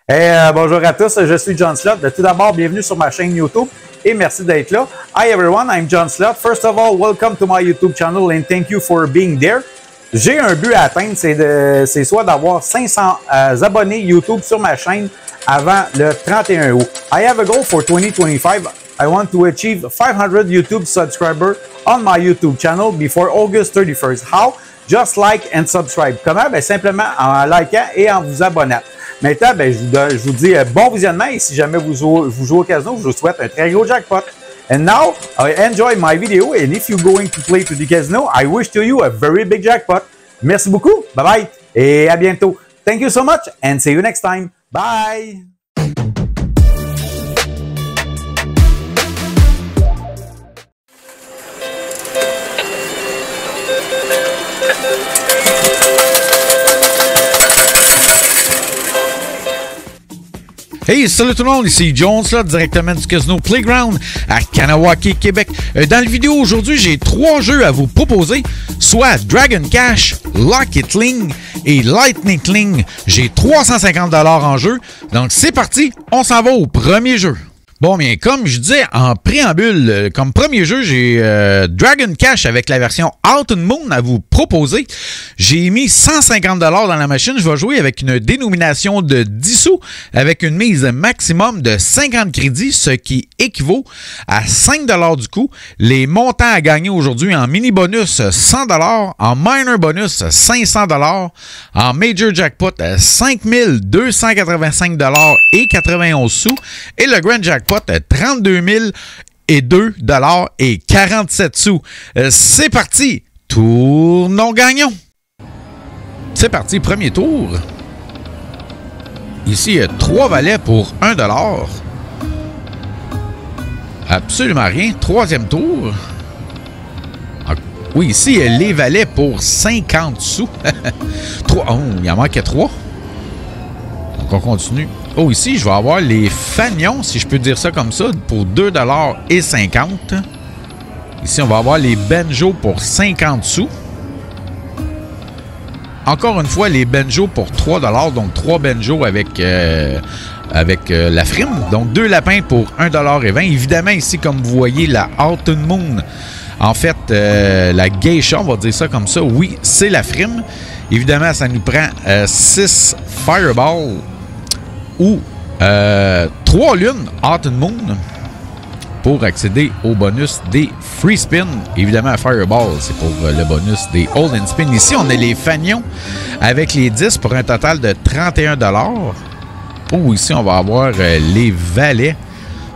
Bonjour à tous, je suis John Slot. Tout d'abord, bienvenue sur ma chaîne YouTube et merci d'être là. Hi everyone, I'm John Slot. First of all, welcome to my YouTube channel and thank you for being there. J'ai un but à atteindre, c'est soit d'avoir 500 abonnés YouTube sur ma chaîne avant le 31 août. I have a goal for 2025. I want to achieve 500 YouTube subscribers on my YouTube channel before August 31st. How? Just like and subscribe. Comment? Ben, simplement en likant et en vous abonnant. Maintenant, ben, je vous dis bon visionnement et si jamais vous jouez au casino, je vous souhaite un très gros jackpot. And now, I enjoy my video and if you're going to play to the casino, I wish to you a very big jackpot. Merci beaucoup. Bye bye et à bientôt. Thank you so much and see you next time. Bye! Hey, salut tout le monde, ici Jones, là, directement du Casino Playground à Kanawake, Québec. Dans la vidéo aujourd'hui, j'ai 3 jeux à vous proposer, soit Dragon Cash, Lock It Ling et Lightning Ling. J'ai 350 $ en jeu, donc c'est parti, on s'en va au premier jeu. Bon, bien, comme je disais en préambule, comme premier jeu, j'ai Dragon Cash avec la version Out and Moon à vous proposer. J'ai mis 150 $ dans la machine. Je vais jouer avec une dénomination de 10 sous avec une mise maximum de 50 crédits, ce qui équivaut à 5 $ du coup. Les montants à gagner aujourd'hui en mini bonus 100 $, en minor bonus 500 $, en major jackpot 5 285 $ et 91 sous et le grand jackpot 32 002 $ et 47 sous. C'est parti! Tournons gagnons! C'est parti, premier tour. Ici, 3 valets pour 1 $. Absolument rien. Troisième tour. Oui, ici, les valets pour 50 sous. 3. Oh, il en manquait 3. Donc, on continue. Oh, ici, je vais avoir les fanions, si je peux dire ça comme ça, pour 2 $ et 50. Ici, on va avoir les banjos pour 50 sous. Encore une fois, les banjos pour 3 $, donc 3 banjos avec la frime. Donc, 2 lapins pour 1 $ et 20. Évidemment, ici, comme vous voyez, la Out and Moon, en fait, la geisha, on va dire ça comme ça, oui, c'est la frime. Évidemment, ça nous prend 6 fireballs ou 3 lunes Out and Moon pour accéder au bonus des free spin. Évidemment, Fireball, c'est pour le bonus des hold and spin. Ici, on a les fanions avec les 10 pour un total de 31 $. Oh, ici, on va avoir les valets.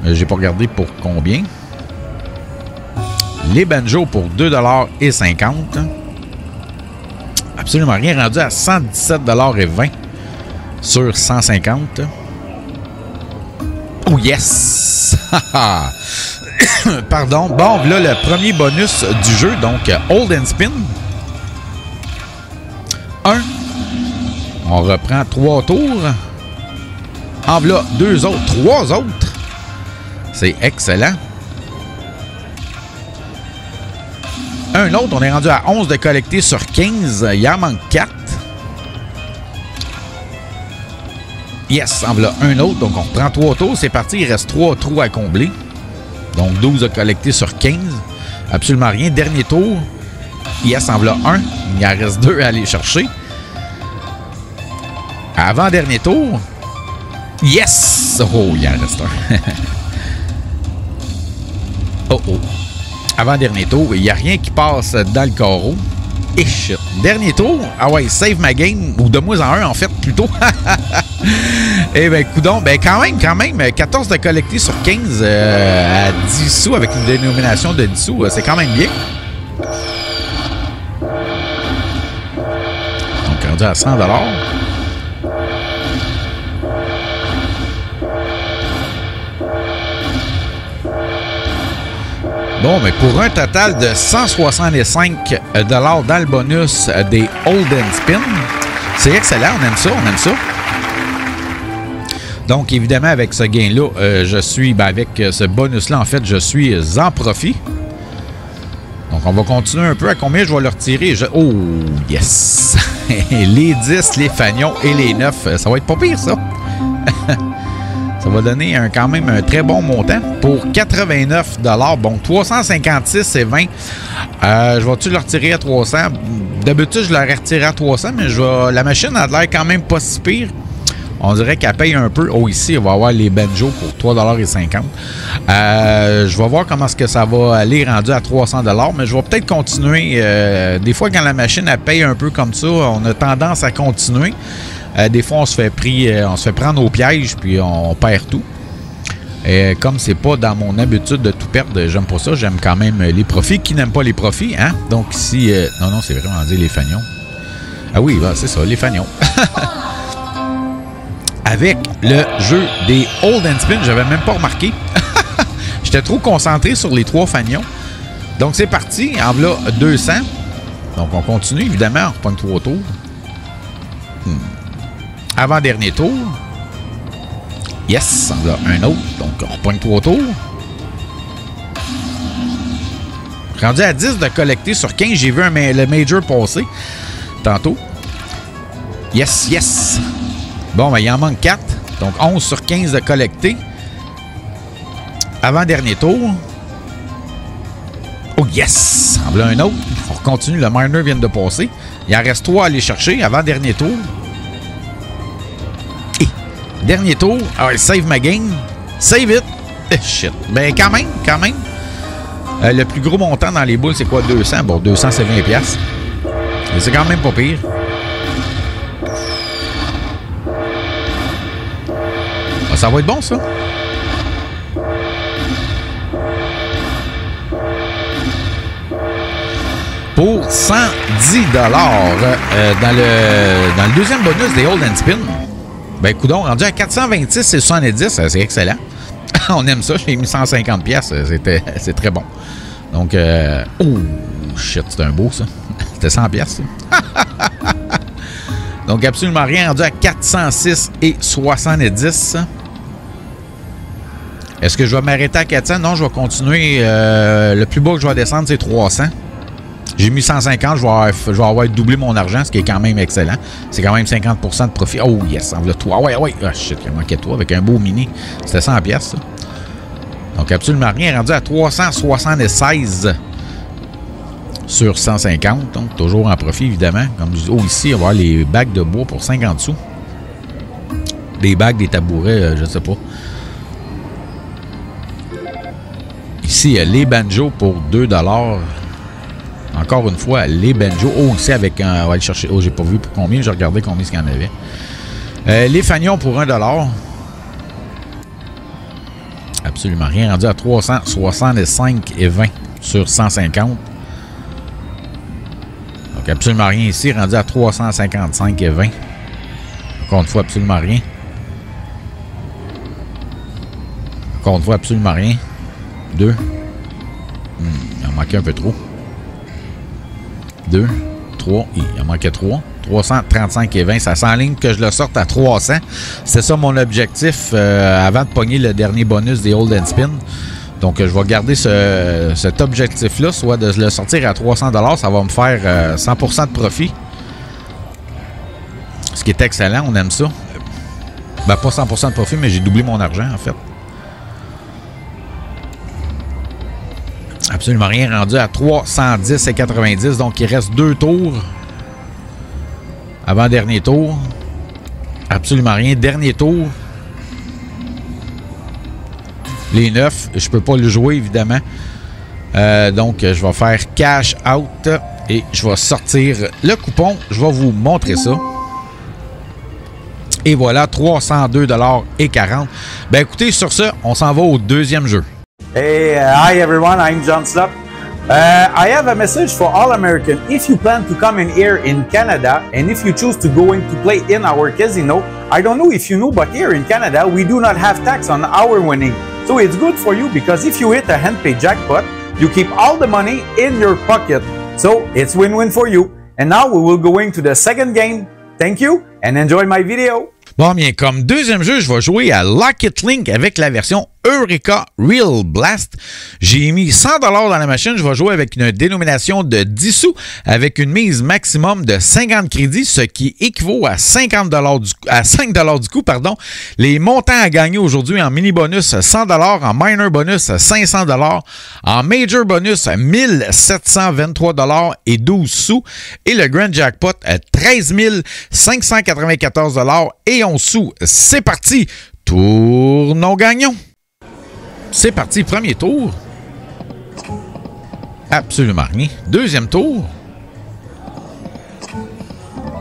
J'ai pas regardé pour combien. Les banjos pour 2 $ et 50. Absolument rien, rendu à 117 $ et 20 sur 150. Oh yes! Pardon. Bon, là, le premier bonus du jeu, donc Hold and Spin. 1. On reprend 3 tours. En voilà 2 autres, 3 autres. C'est excellent. Un autre, on est rendu à 11 de collecter sur 15. Il en manque 4. Yes, en voilà un autre. Donc, on reprend 3 tours. C'est parti. Il reste 3 trous à combler. Donc, 12 à collecter sur 15. Absolument rien. Dernier tour. Yes, en voilà un. Il en reste 2 à aller chercher. Avant-dernier tour. Yes! Oh, il en reste un. Oh, oh. Avant-dernier tour. Il n'y a rien qui passe dans le carreau. Et shit. Dernier tour. Ah ouais, save ma game. Ou de moins en un, en fait, plutôt. Eh bien, coudonc. Ben, quand même. 14 de collecter sur 15 à 10 sous avec une dénomination de 10 sous. C'est quand même bien. Donc, rendu à 100 $. Bon, mais pour un total de 165 $ dans le bonus des Hold and Spin, c'est excellent, on aime ça. Donc, évidemment, avec ce gain-là, je suis, avec ce bonus-là, en fait, je suis en profit. Donc, on va continuer un peu. À combien je vais le retirer? Oh, yes! Les 10, les fanions et les 9, ça va être pas pire, ça. Ça va donner quand même un très bon montant pour 89 $. Bon, 356 et 20. Je vais-tu le retirer à 300? D'habitude, je l'aurais retiré à 300, mais la machine a l'air quand même pas si pire. On dirait qu'elle paye un peu. Oh, ici, on va avoir les banjos pour 3,50 $. Je vais voir comment est-ce que ça va aller rendu à 300 $, mais je vais peut-être continuer. Des fois, quand la machine elle paye un peu comme ça, on a tendance à continuer. Des fois, on se fait prendre au piège, puis on perd tout. Et comme c'est pas dans mon habitude de tout perdre, j'aime pas ça. J'aime quand même les profits. Qui n'aime pas les profits, hein? Donc ici... non, c'est vraiment dire les fagnons. Ah oui, bah, c'est ça, les fagnons. Avec le jeu des Hold and Spin, j'avais même pas remarqué. J'étais trop concentré sur les 3 fagnons. Donc c'est parti, en voilà 200. Donc on continue, évidemment, on reprend 3 tours. Avant-dernier tour. Yes, on a un autre. Donc on reprend 3 tours. Rendu à 10 de collecter sur 15, j'ai vu le Major passer tantôt. Yes, yes. Bon, ben, il en manque 4. Donc, 11 sur 15 de collecter. Avant-dernier tour. Oh, yes! En voilà un autre. On continue. Le miner vient de passer. Il en reste 3 à aller chercher. Avant-dernier tour. Et dernier tour. Ah, save ma game. Save it. Shit. Ben, quand même. Le plus gros montant dans les boules, c'est quoi? 200. Bon, 200, c'est 20$. Mais c'est quand même pas pire. Ça va être bon, ça. Pour 110 $, dans le deuxième bonus des Hold and Spin, ben, coudonc, rendu à 426 et 70, c'est excellent. On aime ça. J'ai mis 150$. C'est très bon. Donc, oh, shit, c'était un beau, ça. C'était 100$, ça. Donc, absolument rien. Rendu à 406 et 70. Est-ce que je vais m'arrêter à 400? Non, je vais continuer. Le plus bas que je vais descendre, c'est 300. J'ai mis 150. Je vais avoir doublé mon argent, ce qui est quand même excellent. C'est quand même 50% de profit. Oh, yes, en voilà toi. Ouais. Ah, shit, il manquait toi avec un beau mini. C'était 100$, ça. Donc, absolument rien. Rendu à 376 sur 150. Donc, toujours en profit, évidemment. Comme je dis, oh, ici, on va avoir les bagues de bois pour 50 sous. Des bagues, des tabourets, je ne sais pas. Ici, les banjos pour 2 $. Encore une fois, les banjos. Oh, ici, avec un... On va aller chercher... Oh, j'ai pas vu pour combien. J'ai regardé combien il y en avait. Les fagnons pour 1 $. Absolument rien. Rendu à 365 et 20 sur 150. Donc, absolument rien ici. Rendu à 355 et 20. Encore une fois, absolument rien. Encore une fois, absolument rien. 2. Il en manquait un peu trop. 2, 3. Il en manquait 3. 335 et 20. Ça s'enligne que je le sorte à 300. C'est ça mon objectif avant de pogner le dernier bonus des Hold and Spin. Donc, je vais garder cet objectif-là, soit de le sortir à 300 $. Ça va me faire 100% de profit. Ce qui est excellent. On aime ça. Ben, pas 100% de profit, mais j'ai doublé mon argent, en fait. Absolument rien. Rendu à 310 et 90. Donc, il reste 2 tours. Avant-dernier tour. Absolument rien. Dernier tour. Les 9. Je ne peux pas le jouer, évidemment. Donc, je vais faire cash out. Et je vais sortir le coupon. Je vais vous montrer ça. Et voilà, 302 $ et 40. Ben écoutez, sur ce, on s'en va au deuxième jeu. Hey, hi everyone, I'm John Slot. I have a message for all Americans. If you plan to come in here in Canada, and if you choose to go in to play in our casino, I don't know if you know, but here in Canada, we do not have tax on our winning. So it's good for you because if you hit a hand pay jackpot, you keep all the money in your pocket. So it's win-win for you. And now we will go into the second game. Thank you and enjoy my video. Bon, bien, comme deuxième jeu, je vais jouer à Lock It Link avec la version Eureka Real Blast. J'ai mis 100$ dans la machine. Je vais jouer avec une dénomination de 10 sous avec une mise maximum de 50 crédits, ce qui équivaut à 5$ du coup. Les montants à gagner aujourd'hui en mini bonus 100$, en minor bonus 500$, en major bonus 1723$ et 12 sous et le grand jackpot 13 594$ et 11 sous. C'est parti! Tournons gagnons! C'est parti, premier tour. Absolument rien. Deuxième tour.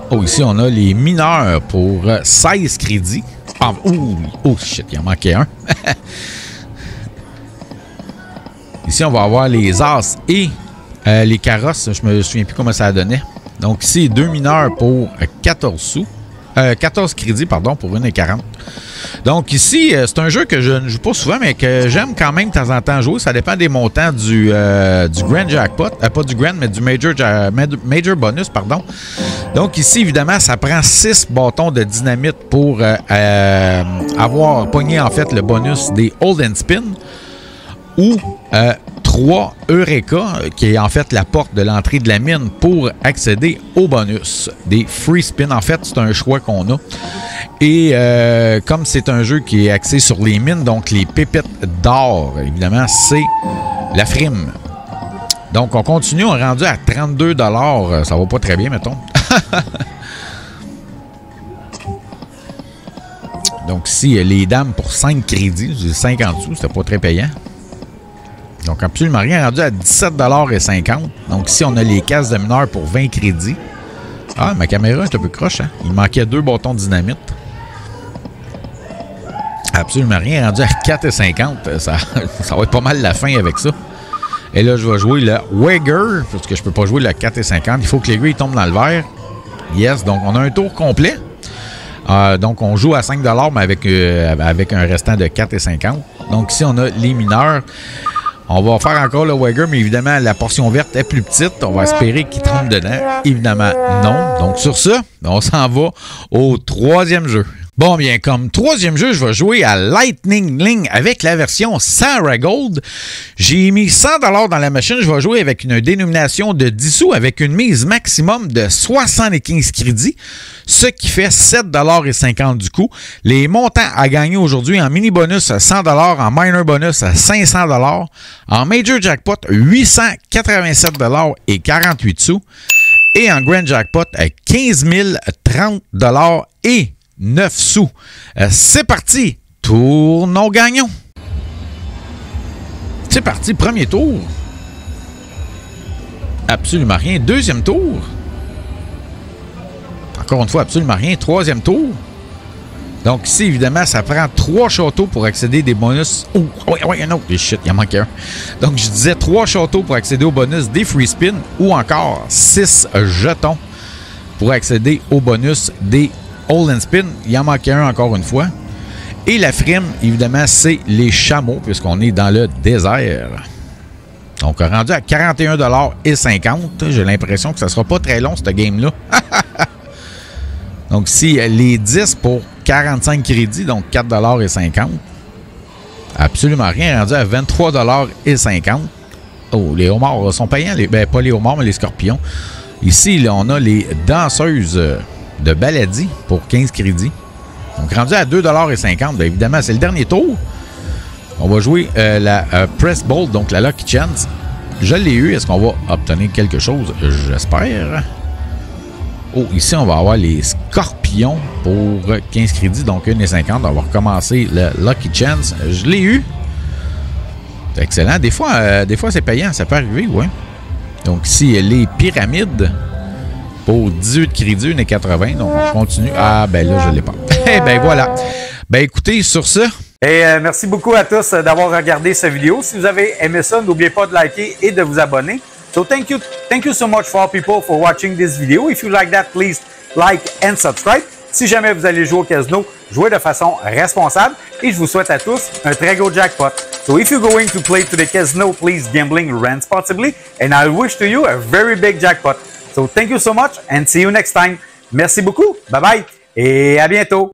Oh, ici, on a les mineurs pour 16 crédits. Ah, oh shit, il en manquait un. Ici, on va avoir les As et les carrosses. Je me souviens plus comment ça donnait. Donc ici, 2 mineurs pour 14 sous. 14 crédits, pardon, pour 1,40. Donc ici, c'est un jeu que je ne joue pas souvent, mais que j'aime quand même de temps en temps jouer. Ça dépend des montants du Grand Jackpot. Pas du Grand, mais du Major Bonus, pardon. Donc ici, évidemment, ça prend 6 bâtons de dynamite pour avoir pogné, en fait, le bonus des Hold and Spin. Ou 3 Eureka, qui est en fait la porte de l'entrée de la mine pour accéder au bonus des free spin. En fait, c'est un choix qu'on a. Et comme c'est un jeu qui est axé sur les mines, donc les pépites d'or, évidemment, c'est la frime. Donc, on continue, on est rendu à 32$. Ça va pas très bien, mettons. Donc, ici, les dames pour 5 crédits, j'ai 50 sous, c'était pas très payant. Donc, absolument rien, rendu à 17,50$. Donc, ici, on a les cases de mineurs pour 20 crédits. Ah, ma caméra est un peu croche, hein? Il manquait 2 bâtons de dynamite. Absolument rien, rendu à 4,50$. Ça va être pas mal la fin avec ça. Et là, je vais jouer le Wager, parce que je peux pas jouer le 4,50$. Il faut que l'aiguille tombe dans le verre. Yes, donc on a un tour complet. Donc, on joue à 5$, mais avec un restant de 4,50$. Donc, ici, on a les mineurs. On va faire encore le Wager, mais évidemment, la portion verte est plus petite. On va espérer qu'il tombe dedans. Évidemment, non. Donc, sur ça, on s'en va au troisième jeu. Bon, bien, comme troisième jeu, je vais jouer à Lightning Link avec la version sans Gold. J'ai mis 100$ dans la machine. Je vais jouer avec une dénomination de 10 sous avec une mise maximum de 75 crédits, ce qui fait 7,50$ du coup. Les montants à gagner aujourd'hui en mini bonus 100$, en minor bonus 500$, en major jackpot 887$ et 48 sous et en grand jackpot 15 030$ et 9 sous. C'est parti! Tournons gagnons! C'est parti, premier tour. Absolument rien. Deuxième tour. Encore une fois, absolument rien. Troisième tour. Donc ici, évidemment, ça prend 3 châteaux pour accéder des bonus. Oh, oui, un autre. Shit, il en manque un. Donc, je disais 3 châteaux pour accéder au bonus des free spin ou encore 6 jetons pour accéder au bonus des Hold and Spin. Il en manquait un encore une fois. Et la frime, évidemment, c'est les chameaux, puisqu'on est dans le désert. Donc, rendu à 41,50$. J'ai l'impression que ça ne sera pas très long, cette game-là. Donc, ici, les 10 pour 45 crédits, donc 4,50$. Absolument rien, rendu à 23,50$. Oh, les homards sont payants. Pas les homards, mais les scorpions. Ici, là, on a les danseuses de Baladie pour 15 crédits. Donc, rendu à 2,50$. Bien évidemment, c'est le dernier tour. On va jouer la Press Bolt, donc la Lucky Chance. Je l'ai eu. Est-ce qu'on va obtenir quelque chose? J'espère. Oh, ici, on va avoir les scorpions pour 15 crédits, donc 1,50$. On va recommencer le Lucky Chance. Je l'ai eu. C'est excellent. Des fois c'est payant. Ça peut arriver, oui. Donc, ici, les pyramides pour 18 crédits, 1,80$. Donc, on continue. Ah, ben là, je ne l'ai pas. Eh ben voilà. Ben écoutez, sur ça. Et merci beaucoup à tous d'avoir regardé cette vidéo. Si vous avez aimé ça, n'oubliez pas de liker et de vous abonner. So thank you so much for all people for watching this video. If you like that, please like and subscribe. Si jamais vous allez jouer au casino, jouez de façon responsable. Et je vous souhaite à tous un très gros jackpot. So if you're going to play to the casino, please gambling responsibly. And I wish to you a very big jackpot. So thank you so much and see you next time. Merci beaucoup. Bye bye et à bientôt.